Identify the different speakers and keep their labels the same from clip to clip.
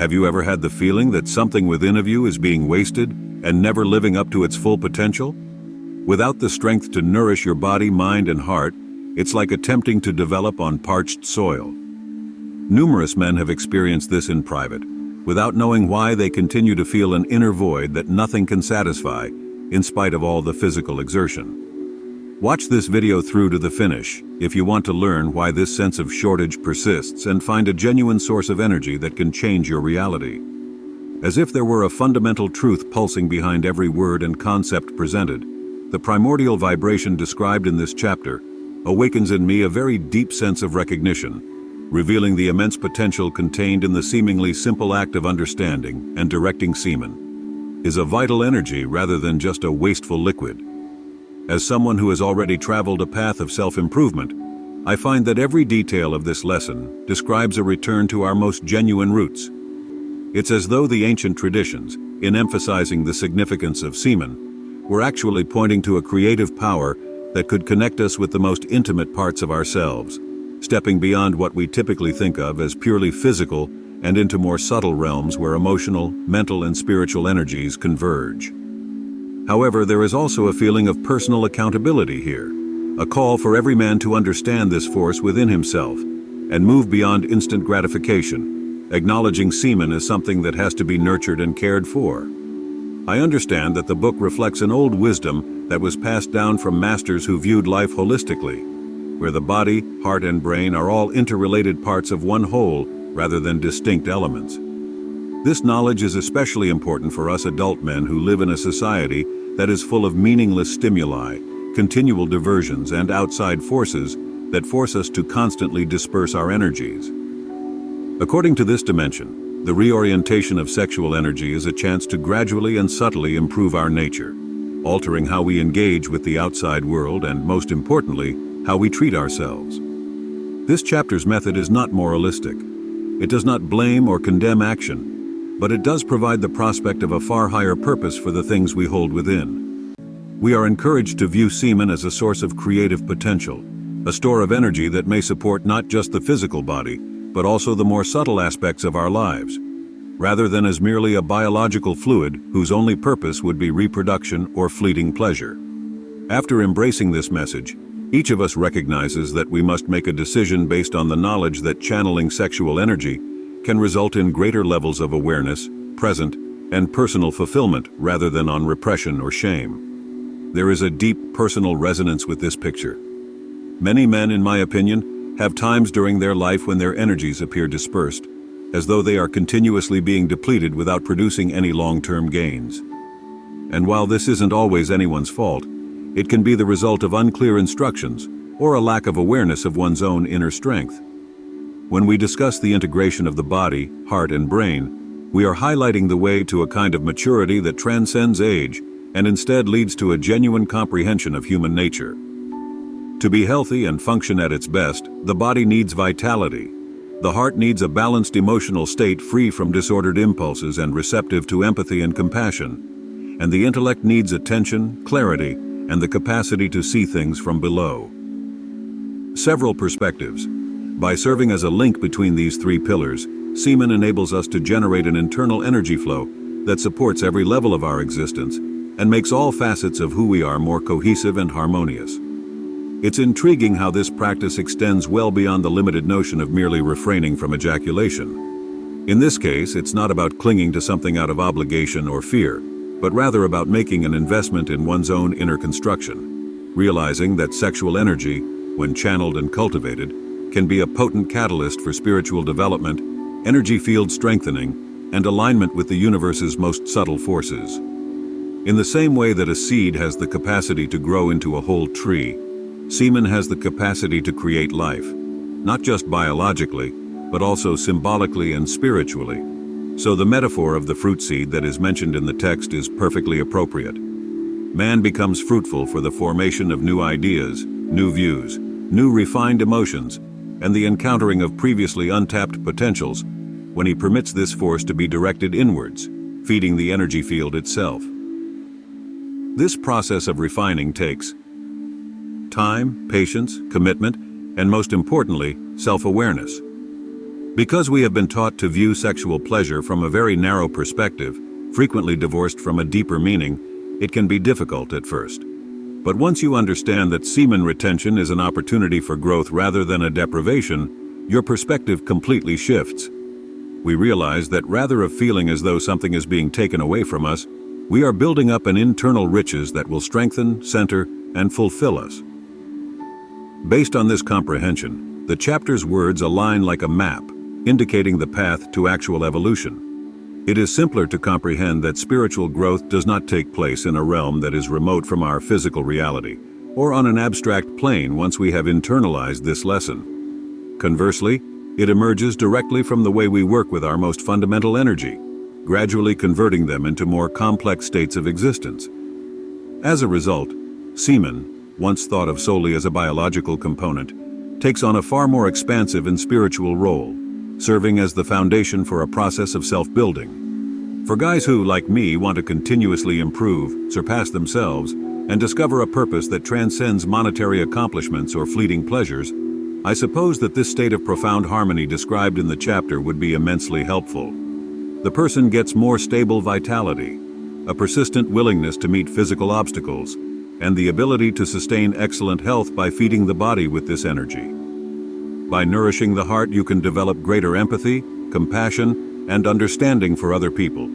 Speaker 1: Have you ever had the feeling that something within of you is being wasted and never living up to its full potential? Without the strength to nourish your body, mind, and heart, it's like attempting to develop on parched soil. Numerous men have experienced this in private. Without knowing why, they continue to feel an inner void that nothing can satisfy, in spite of all the physical exertion. Watch this video through to the finish if you want to learn why this sense of shortage persists and find a genuine source of energy that can change your reality. As if there were a fundamental truth pulsing behind every word and concept presented, the primordial vibration described in this chapter awakens in me a very deep sense of recognition, revealing the immense potential contained in the seemingly simple act of understanding and directing semen is a vital energy rather than just a wasteful liquid. As someone who has already traveled a path of self-improvement, I find that every detail of this lesson describes a return to our most genuine roots. It's as though the ancient traditions, in emphasizing the significance of semen, were actually pointing to a creative power that could connect us with the most intimate parts of ourselves, stepping beyond what we typically think of as purely physical and into more subtle realms where emotional, mental, and spiritual energies converge. However, there is also a feeling of personal accountability here, a call for every man to understand this force within himself and move beyond instant gratification, acknowledging semen as something that has to be nurtured and cared for. I understand that the book reflects an old wisdom that was passed down from masters who viewed life holistically, where the body, heart, and brain are all interrelated parts of one whole rather than distinct elements. This knowledge is especially important for us adult men who live in a society that is full of meaningless stimuli, continual diversions, and outside forces that force us to constantly disperse our energies. According to this dimension, the reorientation of sexual energy is a chance to gradually and subtly improve our nature, altering how we engage with the outside world and, most importantly, how we treat ourselves. This chapter's method is not moralistic. It does not blame or condemn action, but it does provide the prospect of a far higher purpose for the things we hold within. We are encouraged to view semen as a source of creative potential, a store of energy that may support not just the physical body, but also the more subtle aspects of our lives, rather than as merely a biological fluid whose only purpose would be reproduction or fleeting pleasure. After embracing this message, each of us recognizes that we must make a decision based on the knowledge that channeling sexual energy can result in greater levels of awareness, present, and personal fulfillment rather than on repression or shame. There is a deep personal resonance with this picture. Many men, in my opinion, have times during their life when their energies appear dispersed, as though they are continuously being depleted without producing any long-term gains. And while this isn't always anyone's fault, it can be the result of unclear instructions or a lack of awareness of one's own inner strength. When we discuss the integration of the body, heart, and brain, we are highlighting the way to a kind of maturity that transcends age and instead leads to a genuine comprehension of human nature. To be healthy and function at its best, the body needs vitality. The heart needs a balanced emotional state free from disordered impulses and receptive to empathy and compassion. And the intellect needs attention, clarity, and the capacity to see things from below. Several perspectives. By serving as a link between these three pillars, semen enables us to generate an internal energy flow that supports every level of our existence and makes all facets of who we are more cohesive and harmonious. It's intriguing how this practice extends well beyond the limited notion of merely refraining from ejaculation. In this case, it's not about clinging to something out of obligation or fear, but rather about making an investment in one's own inner construction, realizing that sexual energy, when channeled and cultivated, can be a potent catalyst for spiritual development, energy field strengthening, and alignment with the universe's most subtle forces. In the same way that a seed has the capacity to grow into a whole tree, semen has the capacity to create life, not just biologically, but also symbolically and spiritually. So the metaphor of the fruit seed that is mentioned in the text is perfectly appropriate. Man becomes fruitful for the formation of new ideas, new views, new refined emotions, and the encountering of previously untapped potentials when he permits this force to be directed inwards, feeding the energy field itself. This process of refining takes time, patience, commitment, and most importantly, self-awareness. Because we have been taught to view sexual pleasure from a very narrow perspective, frequently divorced from a deeper meaning, it can be difficult at first. But once you understand that semen retention is an opportunity for growth rather than a deprivation, your perspective completely shifts. We realize that rather of feeling as though something is being taken away from us, we are building up an internal riches that will strengthen, center, and fulfill us. Based on this comprehension, the chapter's words align like a map, indicating the path to actual evolution. It is simpler to comprehend that spiritual growth does not take place in a realm that is remote from our physical reality, or on an abstract plane once we have internalized this lesson. Conversely, it emerges directly from the way we work with our most fundamental energy, gradually converting them into more complex states of existence. As a result, semen, once thought of solely as a biological component, takes on a far more expansive and spiritual role, serving as the foundation for a process of self-building. For guys who, like me, want to continuously improve, surpass themselves, and discover a purpose that transcends monetary accomplishments or fleeting pleasures, I suppose that this state of profound harmony described in the chapter would be immensely helpful. The person gets more stable vitality, a persistent willingness to meet physical obstacles, and the ability to sustain excellent health by feeding the body with this energy. By nourishing the heart, you can develop greater empathy, compassion, and understanding for other people,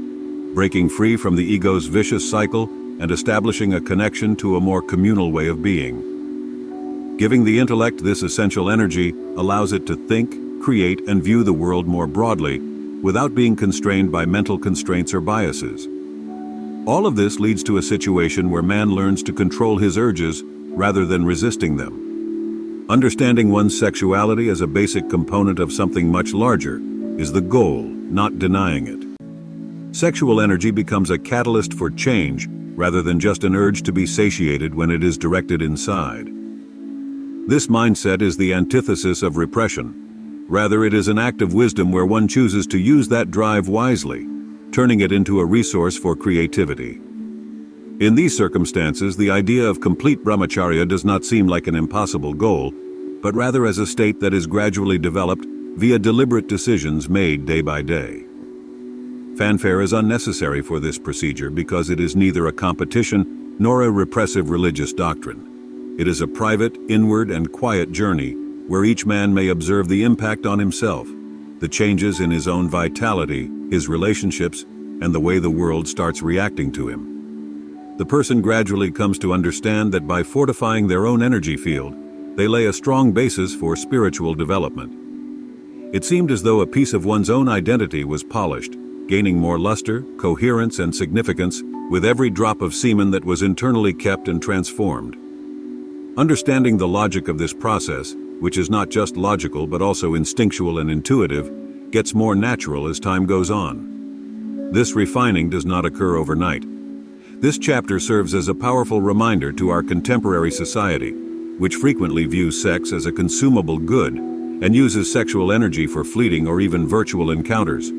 Speaker 1: breaking free from the ego's vicious cycle and establishing a connection to a more communal way of being. Giving the intellect this essential energy allows it to think, create, and view the world more broadly, without being constrained by mental constraints or biases. All of this leads to a situation where man learns to control his urges rather than resisting them. Understanding one's sexuality as a basic component of something much larger is the goal, not denying it. Sexual energy becomes a catalyst for change rather than just an urge to be satiated when it is directed inside. This mindset is the antithesis of repression. Rather, it is an act of wisdom where one chooses to use that drive wisely, turning it into a resource for creativity. In these circumstances, the idea of complete brahmacharya does not seem like an impossible goal, but rather as a state that is gradually developed via deliberate decisions made day by day. Fanfare is unnecessary for this procedure because it is neither a competition nor a repressive religious doctrine. It is a private, inward, and quiet journey where each man may observe the impact on himself, the changes in his own vitality, his relationships, and the way the world starts reacting to him. The person gradually comes to understand that by fortifying their own energy field, they lay a strong basis for spiritual development. It seemed as though a piece of one's own identity was polished, gaining more luster, coherence, and significance with every drop of semen that was internally kept and transformed. Understanding the logic of this process, which is not just logical but also instinctual and intuitive, gets more natural as time goes on. This refining does not occur overnight. This chapter serves as a powerful reminder to our contemporary society, which frequently views sex as a consumable good and uses sexual energy for fleeting or even virtual encounters.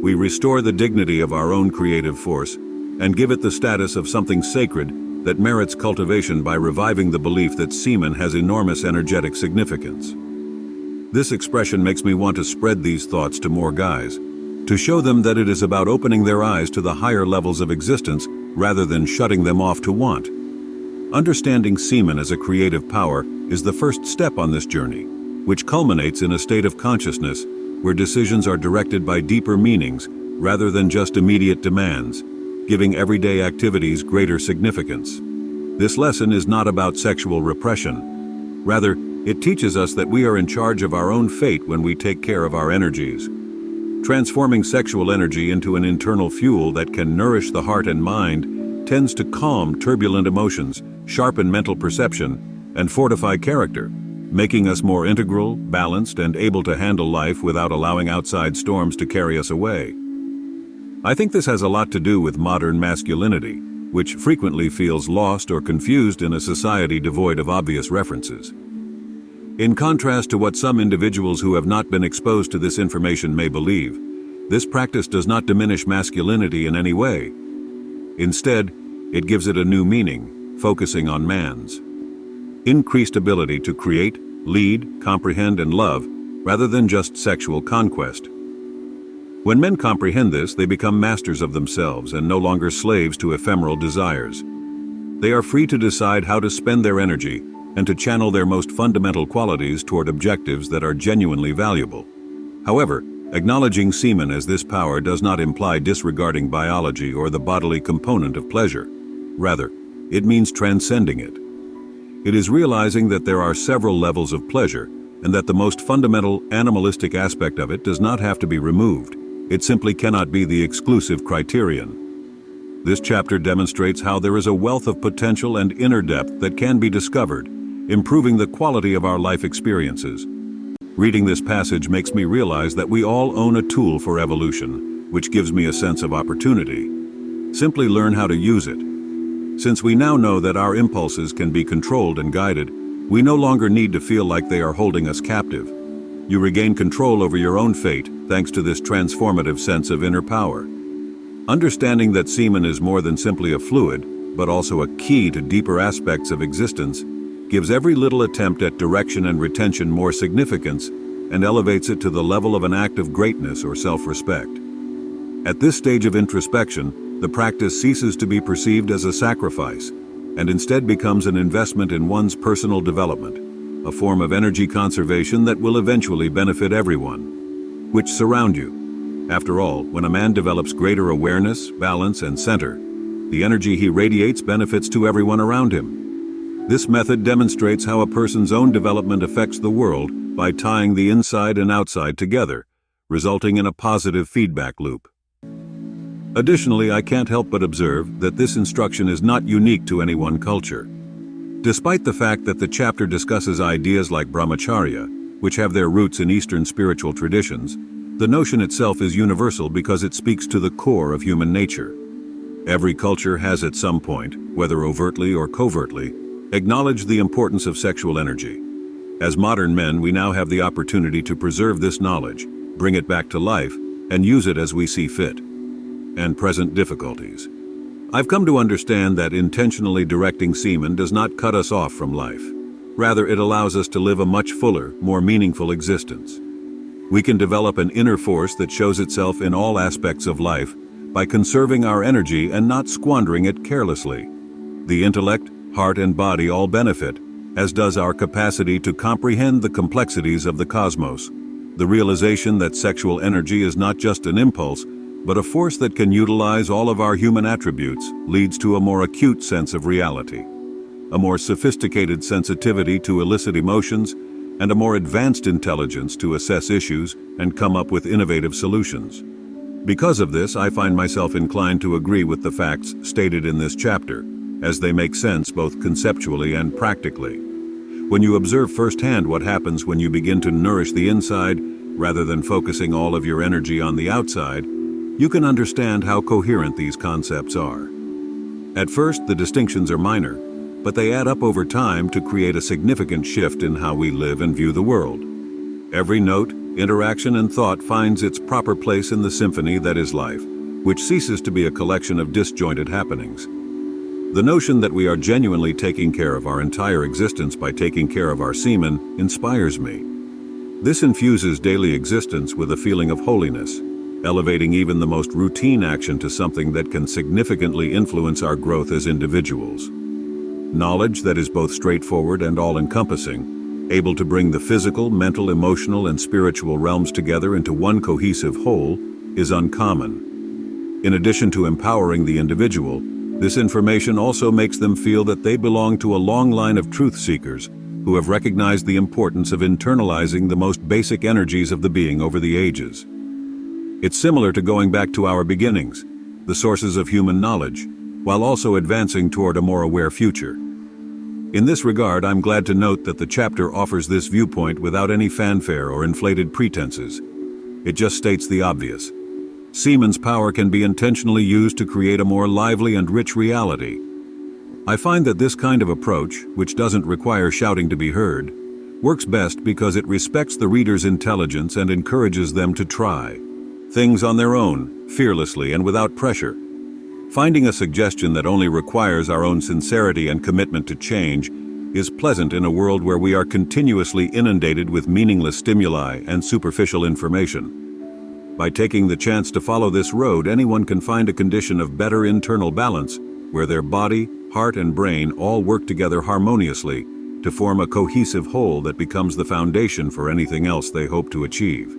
Speaker 1: We restore the dignity of our own creative force and give it the status of something sacred that merits cultivation by reviving the belief that semen has enormous energetic significance. This expression makes me want to spread these thoughts to more guys, to show them that it is about opening their eyes to the higher levels of existence rather than shutting them off to want. Understanding semen as a creative power is the first step on this journey, which culminates in a state of consciousness where decisions are directed by deeper meanings rather than just immediate demands, giving everyday activities greater significance. This lesson is not about sexual repression. Rather, it teaches us that we are in charge of our own fate when we take care of our energies. Transforming sexual energy into an internal fuel that can nourish the heart and mind tends to calm turbulent emotions, sharpen mental perception, and fortify character, making us more integral, balanced, and able to handle life without allowing outside storms to carry us away. I think this has a lot to do with modern masculinity, which frequently feels lost or confused in a society devoid of obvious references. In contrast to what some individuals who have not been exposed to this information may believe, this practice does not diminish masculinity in any way. Instead, it gives it a new meaning, focusing on man's increased ability to create, lead, comprehend, and love, rather than just sexual conquest. When men comprehend this, they become masters of themselves and no longer slaves to ephemeral desires. They are free to decide how to spend their energy and to channel their most fundamental qualities toward objectives that are genuinely valuable. However, acknowledging semen as this power does not imply disregarding biology or the bodily component of pleasure. Rather, it means transcending it. It is realizing that there are several levels of pleasure and that the most fundamental animalistic aspect of it does not have to be removed. It simply cannot be the exclusive criterion. This chapter demonstrates how there is a wealth of potential and inner depth that can be discovered, improving the quality of our life experiences. Reading this passage makes me realize that we all own a tool for evolution, which gives me a sense of opportunity. Simply learn how to use it. Since we now know that our impulses can be controlled and guided, we no longer need to feel like they are holding us captive. You regain control over your own fate thanks to this transformative sense of inner power. Understanding that semen is more than simply a fluid, but also a key to deeper aspects of existence, gives every little attempt at direction and retention more significance and elevates it to the level of an act of greatness or self-respect. At this stage of introspection, the practice ceases to be perceived as a sacrifice and instead becomes an investment in one's personal development, a form of energy conservation that will eventually benefit everyone, which surround you. After all, when a man develops greater awareness, balance, and center, the energy he radiates benefits to everyone around him. This method demonstrates how a person's own development affects the world by tying the inside and outside together, resulting in a positive feedback loop. Additionally, I can't help but observe that this instruction is not unique to any one culture. Despite the fact that the chapter discusses ideas like brahmacharya, which have their roots in Eastern spiritual traditions, the notion itself is universal because it speaks to the core of human nature. Every culture has at some point, whether overtly or covertly, acknowledged the importance of sexual energy. As modern men, we now have the opportunity to preserve this knowledge, bring it back to life, and use it as we see fit. And present difficulties. I've come to understand that intentionally directing semen does not cut us off from life. Rather, it allows us to live a much fuller, more meaningful existence. We can develop an inner force that shows itself in all aspects of life by conserving our energy and not squandering it carelessly. The intellect, heart, and body all benefit, as does our capacity to comprehend the complexities of the cosmos. The realization that sexual energy is not just an impulse, but a force that can utilize all of our human attributes leads to a more acute sense of reality, a more sophisticated sensitivity to illicit emotions, and a more advanced intelligence to assess issues and come up with innovative solutions. Because of this, I find myself inclined to agree with the facts stated in this chapter, as they make sense both conceptually and practically. When you observe firsthand what happens when you begin to nourish the inside, rather than focusing all of your energy on the outside, you can understand how coherent these concepts are. At first, the distinctions are minor, but they add up over time to create a significant shift in how we live and view the world. Every note, interaction, and thought finds its proper place in the symphony that is life, which ceases to be a collection of disjointed happenings. The notion that we are genuinely taking care of our entire existence by taking care of our semen inspires me. This infuses daily existence with a feeling of holiness, elevating even the most routine action to something that can significantly influence our growth as individuals. Knowledge that is both straightforward and all-encompassing, able to bring the physical, mental, emotional, and spiritual realms together into one cohesive whole, is uncommon. In addition to empowering the individual, this information also makes them feel that they belong to a long line of truth seekers who have recognized the importance of internalizing the most basic energies of the being over the ages. It's similar to going back to our beginnings, the sources of human knowledge, while also advancing toward a more aware future. In this regard, I'm glad to note that the chapter offers this viewpoint without any fanfare or inflated pretenses. It just states the obvious. Semen's power can be intentionally used to create a more lively and rich reality. I find that this kind of approach, which doesn't require shouting to be heard, works best because it respects the reader's intelligence and encourages them to try things on their own, fearlessly and without pressure. Finding a suggestion that only requires our own sincerity and commitment to change is pleasant in a world where we are continuously inundated with meaningless stimuli and superficial information. By taking the chance to follow this road, anyone can find a condition of better internal balance, where their body, heart, and brain all work together harmoniously to form a cohesive whole that becomes the foundation for anything else they hope to achieve.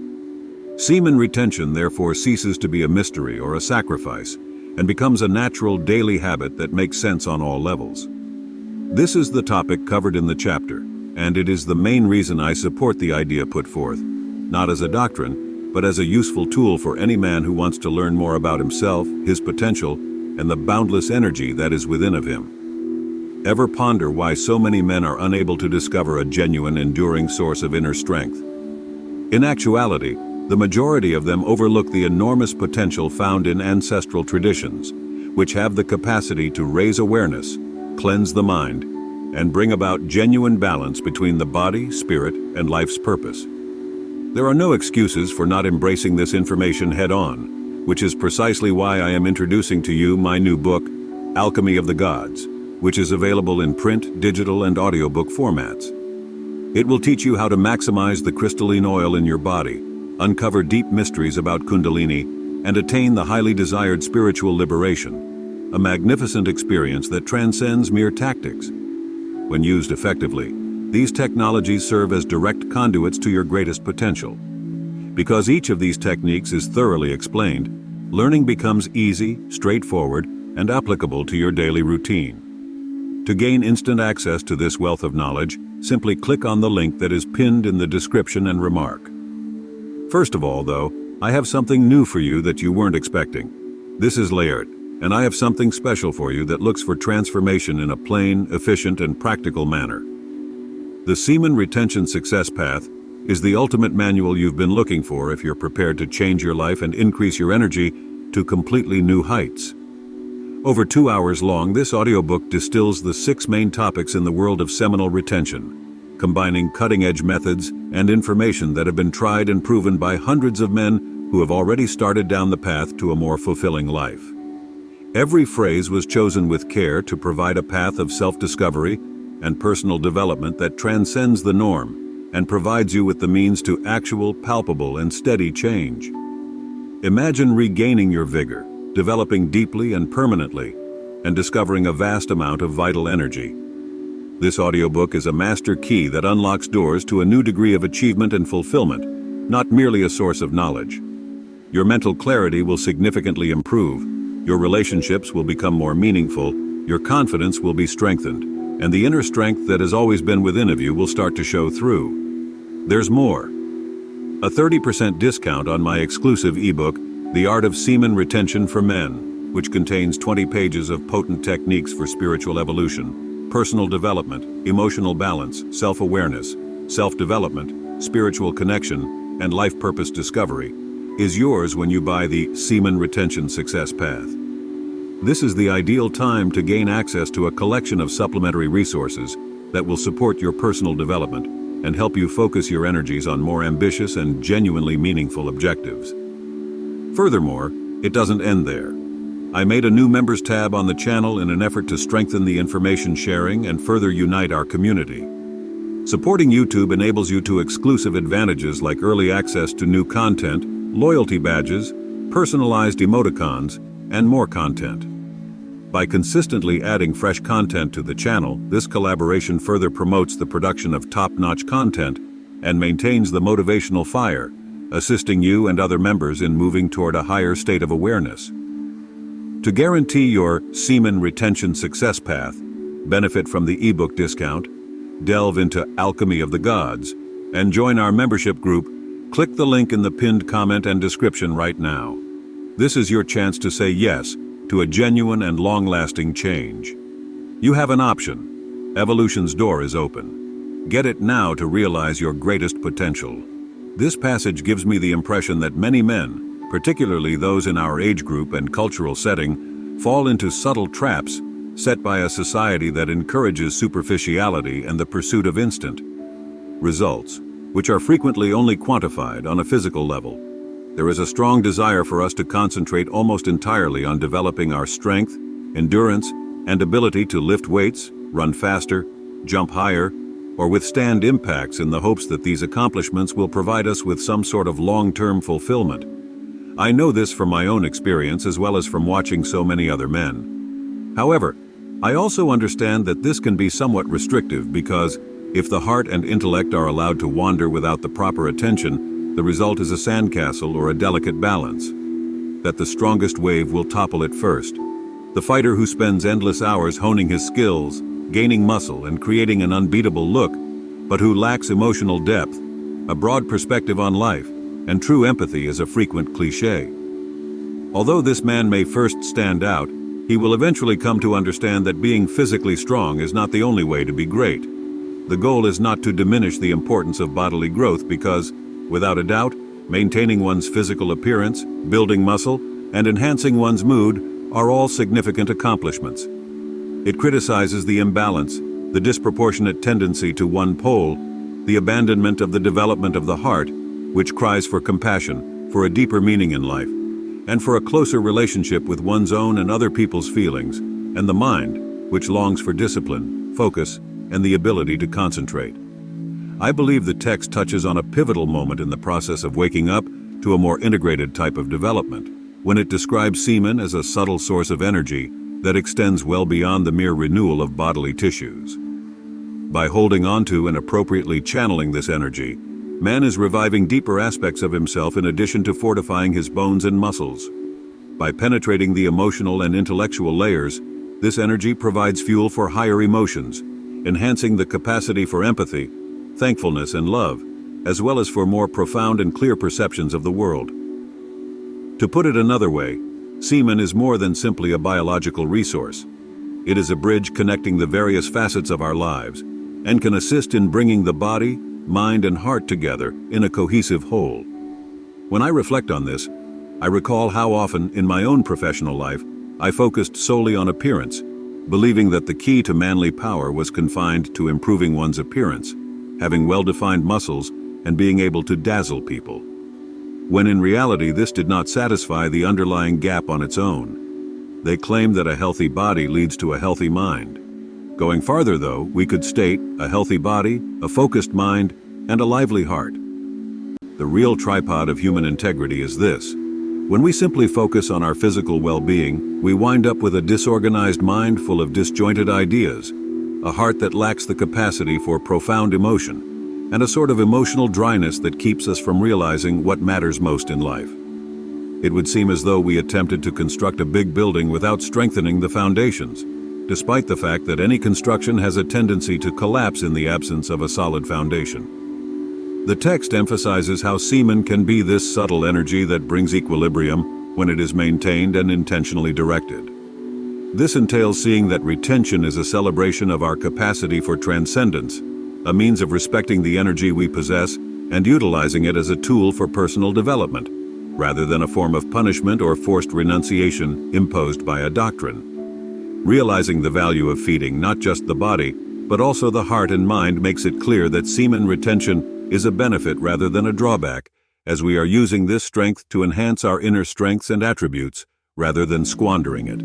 Speaker 1: Semen retention therefore ceases to be a mystery or a sacrifice, and becomes a natural daily habit that makes sense on all levels. This is the topic covered in the chapter, and it is the main reason I support the idea put forth, not as a doctrine, but as a useful tool for any man who wants to learn more about himself, his potential, and the boundless energy that is within of him. Ever ponder why so many men are unable to discover a genuine, enduring source of inner strength? In actuality, the majority of them overlook the enormous potential found in ancestral traditions, which have the capacity to raise awareness, cleanse the mind, and bring about genuine balance between the body, spirit, and life's purpose. There are no excuses for not embracing this information head-on, which is precisely why I am introducing to you my new book, Alchemy of the Gods, which is available in print, digital, and audiobook formats. It will teach you how to maximize the crystalline oil in your body, uncover deep mysteries about Kundalini, and attain the highly desired spiritual liberation, a magnificent experience that transcends mere tactics. When used effectively, these technologies serve as direct conduits to your greatest potential. Because each of these techniques is thoroughly explained, learning becomes easy, straightforward, and applicable to your daily routine. To gain instant access to this wealth of knowledge, simply click on the link that is pinned in the description and remark. First of all, though, I have something new for you that you weren't expecting. This is Laird, and I have something special for you that looks for transformation in a plain, efficient, and practical manner. The Semen Retention Success Path is the ultimate manual you've been looking for if you're prepared to change your life and increase your energy to completely new heights. Over 2 hours long, this audiobook distills the 6 main topics in the world of seminal retention, combining cutting-edge methods and information that have been tried and proven by hundreds of men who have already started down the path to a more fulfilling life. Every phrase was chosen with care to provide a path of self-discovery and personal development that transcends the norm and provides you with the means to actual, palpable, and steady change. Imagine regaining your vigor, developing deeply and permanently, and discovering a vast amount of vital energy. This audiobook is a master key that unlocks doors to a new degree of achievement and fulfillment, not merely a source of knowledge. Your mental clarity will significantly improve, your relationships will become more meaningful, your confidence will be strengthened, and the inner strength that has always been within of you will start to show through. There's more. A 30% discount on my exclusive ebook, The Art of Semen Retention for Men, which contains 20 pages of potent techniques for spiritual evolution, personal development, emotional balance, self-awareness, self-development, spiritual connection, and life purpose discovery, is yours when you buy the Semen Retention Success Path. This is the ideal time to gain access to a collection of supplementary resources that will support your personal development and help you focus your energies on more ambitious and genuinely meaningful objectives. Furthermore, it doesn't end there. I made a new members tab on the channel in an effort to strengthen the information sharing and further unite our community. Supporting YouTube enables you to exclusive advantages like early access to new content, loyalty badges, personalized emoticons, and more content. By consistently adding fresh content to the channel, this collaboration further promotes the production of top-notch content and maintains the motivational fire, assisting you and other members in moving toward a higher state of awareness. To guarantee your Semen Retention Success Path, benefit from the ebook discount, delve into Alchemy of the Gods, and join our membership group, click the link in the pinned comment and description right now. This is your chance to say yes to a genuine and long-lasting change. You have an option. Evolution's door is open. Get it now to realize your greatest potential. This passage gives me the impression that many men, particularly those in our age group and cultural setting, fall into subtle traps set by a society that encourages superficiality and the pursuit of instant results, which are frequently only quantified on a physical level. There is a strong desire for us to concentrate almost entirely on developing our strength, endurance, and ability to lift weights, run faster, jump higher, or withstand impacts in the hopes that these accomplishments will provide us with some sort of long-term fulfillment. I know this from my own experience as well as from watching so many other men. However, I also understand that this can be somewhat restrictive because if the heart and intellect are allowed to wander without the proper attention, the result is a sandcastle or a delicate balance. That the strongest wave will topple it first. The fighter who spends endless hours honing his skills, gaining muscle and creating an unbeatable look, but who lacks emotional depth, a broad perspective on life, and true empathy is a frequent cliché. Although this man may first stand out, he will eventually come to understand that being physically strong is not the only way to be great. The goal is not to diminish the importance of bodily growth because, without a doubt, maintaining one's physical appearance, building muscle, and enhancing one's mood are all significant accomplishments. It criticizes the imbalance, the disproportionate tendency to one pole, the abandonment of the development of the heart, which cries for compassion, for a deeper meaning in life, and for a closer relationship with one's own and other people's feelings, and the mind, which longs for discipline, focus, and the ability to concentrate. I believe the text touches on a pivotal moment in the process of waking up to a more integrated type of development, when it describes semen as a subtle source of energy that extends well beyond the mere renewal of bodily tissues. By holding on to and appropriately channeling this energy, man is reviving deeper aspects of himself in addition to fortifying his bones and muscles. By penetrating the emotional and intellectual layers, this energy provides fuel for higher emotions, enhancing the capacity for empathy, thankfulness, and love, as well as for more profound and clear perceptions of the world. To put it another way, semen is more than simply a biological resource. It is a bridge connecting the various facets of our lives and can assist in bringing the body, mind, and heart together in a cohesive whole. When I reflect on this, I recall how often in my own professional life I focused solely on appearance, believing that the key to manly power was confined to improving one's appearance, having well-defined muscles, and being able to dazzle people. When in reality this did not satisfy the underlying gap on its own. They claim that a healthy body leads to a healthy mind. Going farther though, we could state a healthy body, a focused mind, and a lively heart. The real tripod of human integrity is this. When we simply focus on our physical well-being, we wind up with a disorganized mind full of disjointed ideas, a heart that lacks the capacity for profound emotion, and a sort of emotional dryness that keeps us from realizing what matters most in life. It would seem as though we attempted to construct a big building without strengthening the foundations, despite the fact that any construction has a tendency to collapse in the absence of a solid foundation. The text emphasizes how semen can be this subtle energy that brings equilibrium when it is maintained and intentionally directed. This entails seeing that retention is a celebration of our capacity for transcendence, a means of respecting the energy we possess and utilizing it as a tool for personal development, rather than a form of punishment or forced renunciation imposed by a doctrine. Realizing the value of feeding not just the body, but also the heart and mind makes it clear that semen retention is a benefit rather than a drawback, as we are using this strength to enhance our inner strengths and attributes, rather than squandering it.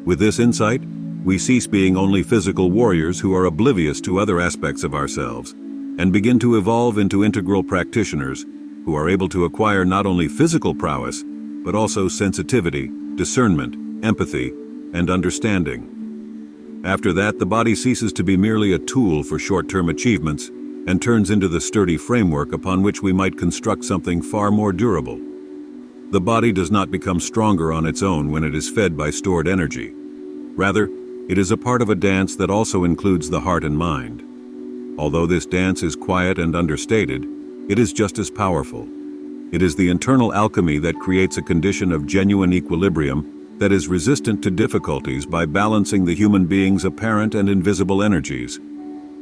Speaker 1: With this insight, we cease being only physical warriors who are oblivious to other aspects of ourselves, and begin to evolve into integral practitioners who are able to acquire not only physical prowess, but also sensitivity, discernment, empathy, and understanding. After that, the body ceases to be merely a tool for short-term achievements and turns into the sturdy framework upon which we might construct something far more durable. The body does not become stronger on its own when it is fed by stored energy. Rather, it is a part of a dance that also includes the heart and mind. Although this dance is quiet and understated, it is just as powerful. It is the internal alchemy that creates a condition of genuine equilibrium that is resistant to difficulties by balancing the human being's apparent and invisible energies.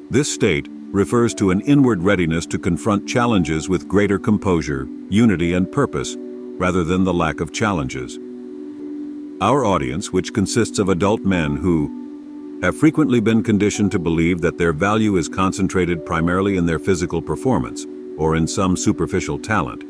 Speaker 1: This state refers to an inward readiness to confront challenges with greater composure, unity, and purpose, rather than the lack of challenges. Our audience, which consists of adult men who have frequently been conditioned to believe that their value is concentrated primarily in their physical performance or in some superficial talent,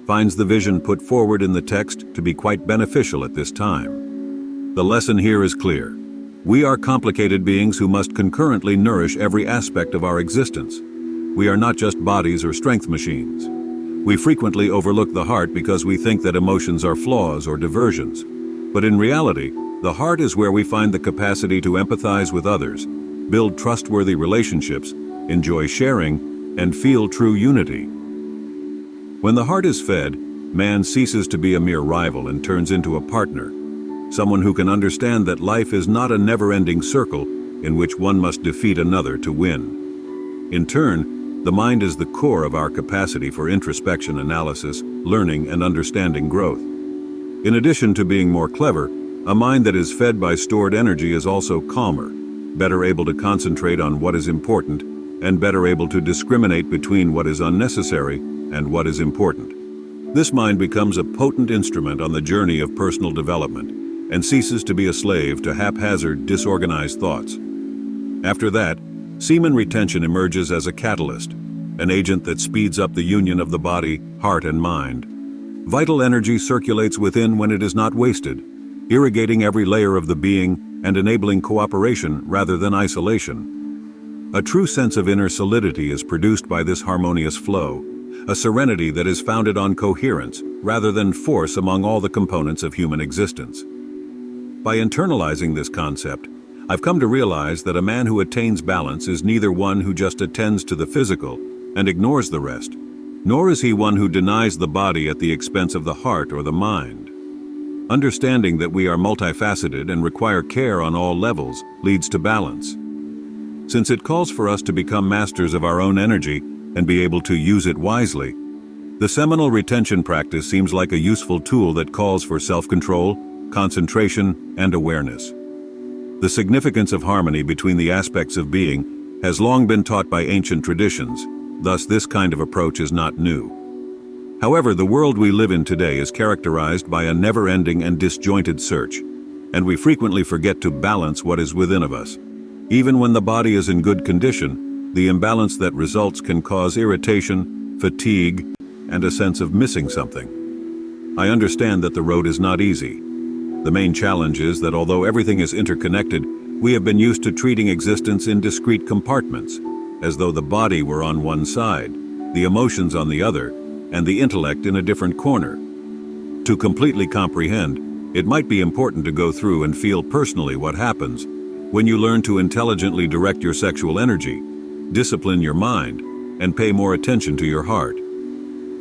Speaker 1: finds the vision put forward in the text to be quite beneficial at this time. The lesson here is clear. We are complicated beings who must concurrently nourish every aspect of our existence. We are not just bodies or strength machines. We frequently overlook the heart because we think that emotions are flaws or diversions. But in reality, the heart is where we find the capacity to empathize with others, build trustworthy relationships, enjoy sharing, and feel true unity. When the heart is fed, man ceases to be a mere rival and turns into a partner, someone who can understand that life is not a never-ending circle in which one must defeat another to win. In turn, the mind is the core of our capacity for introspection, analysis, learning, and understanding growth. In addition to being more clever, a mind that is fed by stored energy is also calmer, better able to concentrate on what is important, and better able to discriminate between what is unnecessary and what is important. This mind becomes a potent instrument on the journey of personal development and ceases to be a slave to haphazard, disorganized thoughts. After that, semen retention emerges as a catalyst, an agent that speeds up the union of the body, heart, and mind. Vital energy circulates within when it is not wasted, irrigating every layer of the being and enabling cooperation rather than isolation. A true sense of inner solidity is produced by this harmonious flow, a serenity that is founded on coherence rather than force among all the components of human existence. By internalizing this concept, I've come to realize that a man who attains balance is neither one who just attends to the physical and ignores the rest, nor is he one who denies the body at the expense of the heart or the mind. Understanding that we are multifaceted and require care on all levels leads to balance. Since it calls for us to become masters of our own energy and be able to use it wisely, the seminal retention practice seems like a useful tool that calls for self-control, concentration, and awareness. The significance of harmony between the aspects of being has long been taught by ancient traditions, thus this kind of approach is not new. However, the world we live in today is characterized by a never-ending and disjointed search, and we frequently forget to balance what is within of us. Even when the body is in good condition, the imbalance that results can cause irritation, fatigue, and a sense of missing something. I understand that the road is not easy. The main challenge is that although everything is interconnected, we have been used to treating existence in discrete compartments, as though the body were on one side, the emotions on the other, and the intellect in a different corner. To completely comprehend, it might be important to go through and feel personally what happens when you learn to intelligently direct your sexual energy, discipline your mind, and pay more attention to your heart.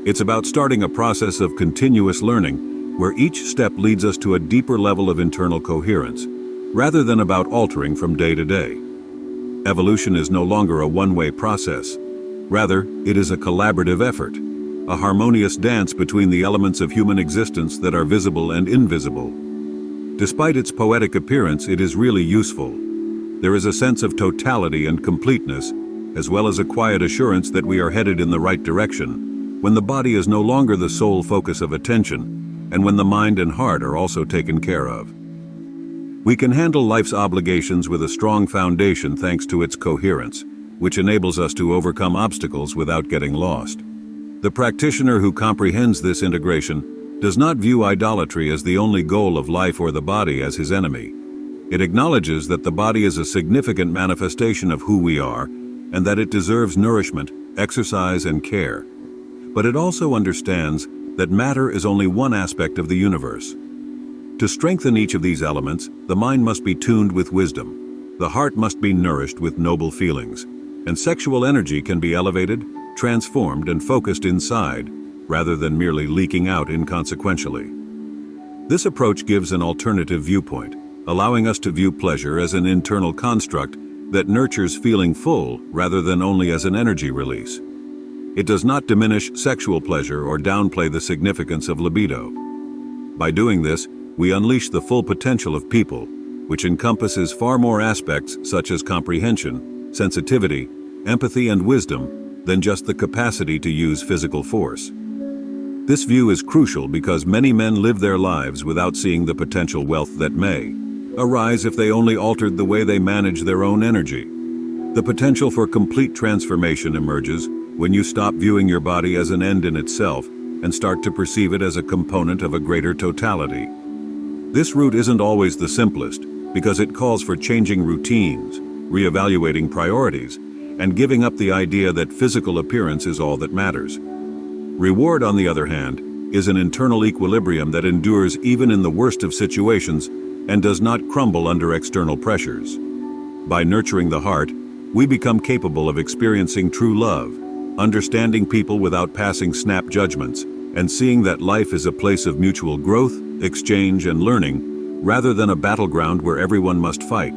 Speaker 1: It's about starting a process of continuous learning where each step leads us to a deeper level of internal coherence, rather than about altering from day to day. Evolution is no longer a one-way process. Rather, it is a collaborative effort, a harmonious dance between the elements of human existence that are visible and invisible. Despite its poetic appearance, it is really useful. There is a sense of totality and completeness, as well as a quiet assurance that we are headed in the right direction, when the body is no longer the sole focus of attention, and when the mind and heart are also taken care of. We can handle life's obligations with a strong foundation thanks to its coherence, which enables us to overcome obstacles without getting lost. The practitioner who comprehends this integration does not view idolatry as the only goal of life or the body as his enemy. It acknowledges that the body is a significant manifestation of who we are and that it deserves nourishment, exercise, and care. But it also understands that matter is only one aspect of the universe. To strengthen each of these elements, the mind must be tuned with wisdom, the heart must be nourished with noble feelings, and sexual energy can be elevated, transformed, and focused inside, rather than merely leaking out inconsequentially. This approach gives an alternative viewpoint, allowing us to view pleasure as an internal construct that nurtures feeling full rather than only as an energy release. It does not diminish sexual pleasure or downplay the significance of libido. By doing this, we unleash the full potential of people, which encompasses far more aspects such as comprehension, sensitivity, empathy, and wisdom than just the capacity to use physical force. This view is crucial because many men live their lives without seeing the potential wealth that may arise if they only altered the way they manage their own energy. The potential for complete transformation emerges when you stop viewing your body as an end in itself and start to perceive it as a component of a greater totality. This route isn't always the simplest, because it calls for changing routines, reevaluating priorities, and giving up the idea that physical appearance is all that matters. Reward, on the other hand, is an internal equilibrium that endures even in the worst of situations and does not crumble under external pressures. By nurturing the heart, we become capable of experiencing true love, understanding people without passing snap judgments, and seeing that life is a place of mutual growth, exchange, and learning, rather than a battleground where everyone must fight.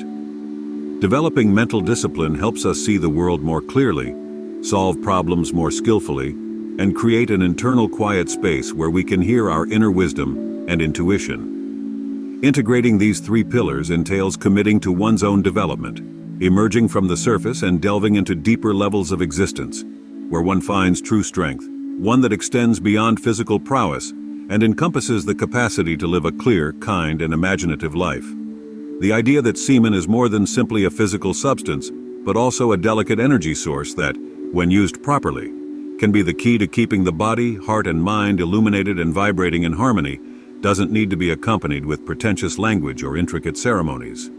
Speaker 1: Developing mental discipline helps us see the world more clearly, solve problems more skillfully, and create an internal quiet space where we can hear our inner wisdom and intuition. Integrating these three pillars entails committing to one's own development, emerging from the surface and delving into deeper levels of existence, where one finds true strength, one that extends beyond physical prowess and encompasses the capacity to live a clear, kind, and imaginative life. The idea that semen is more than simply a physical substance, but also a delicate energy source that, when used properly, can be the key to keeping the body, heart, and mind illuminated and vibrating in harmony, doesn't need to be accompanied with pretentious language or intricate ceremonies.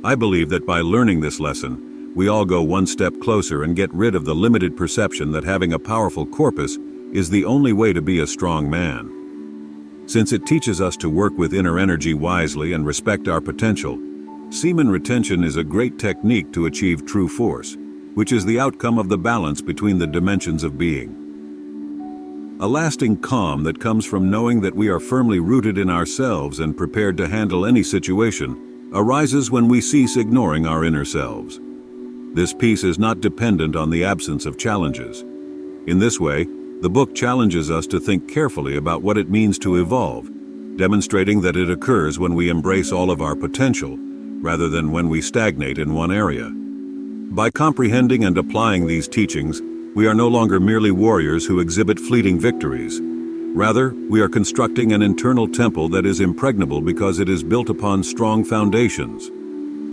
Speaker 1: I believe that by learning this lesson, we all go one step closer and get rid of the limited perception that having a powerful corpus is the only way to be a strong man. Since it teaches us to work with inner energy wisely and respect our potential, semen retention is a great technique to achieve true force, which is the outcome of the balance between the dimensions of being. A lasting calm that comes from knowing that we are firmly rooted in ourselves and prepared to handle any situation arises when we cease ignoring our inner selves. This peace is not dependent on the absence of challenges. In this way, the book challenges us to think carefully about what it means to evolve, demonstrating that it occurs when we embrace all of our potential, rather than when we stagnate in one area. By comprehending and applying these teachings, we are no longer merely warriors who exhibit fleeting victories. Rather, we are constructing an internal temple that is impregnable because it is built upon strong foundations.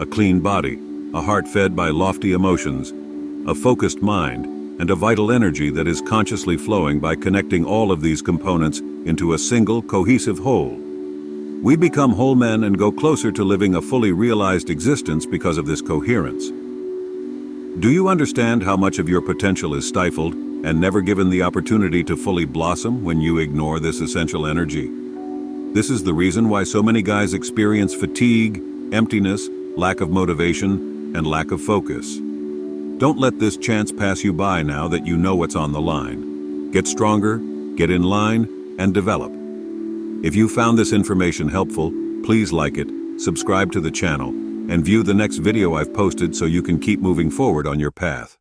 Speaker 1: A clean body, a heart fed by lofty emotions, a focused mind, and a vital energy that is consciously flowing by connecting all of these components into a single, cohesive whole. We become whole men and go closer to living a fully realized existence because of this coherence. Do you understand how much of your potential is stifled and never given the opportunity to fully blossom when you ignore this essential energy? This is the reason why so many guys experience fatigue, emptiness, lack of motivation, and lack of focus. Don't let this chance pass you by now that you know what's on the line. Get stronger, get in line, and develop. If you found this information helpful, please like it, subscribe to the channel, and view the next video I've posted so you can keep moving forward on your path.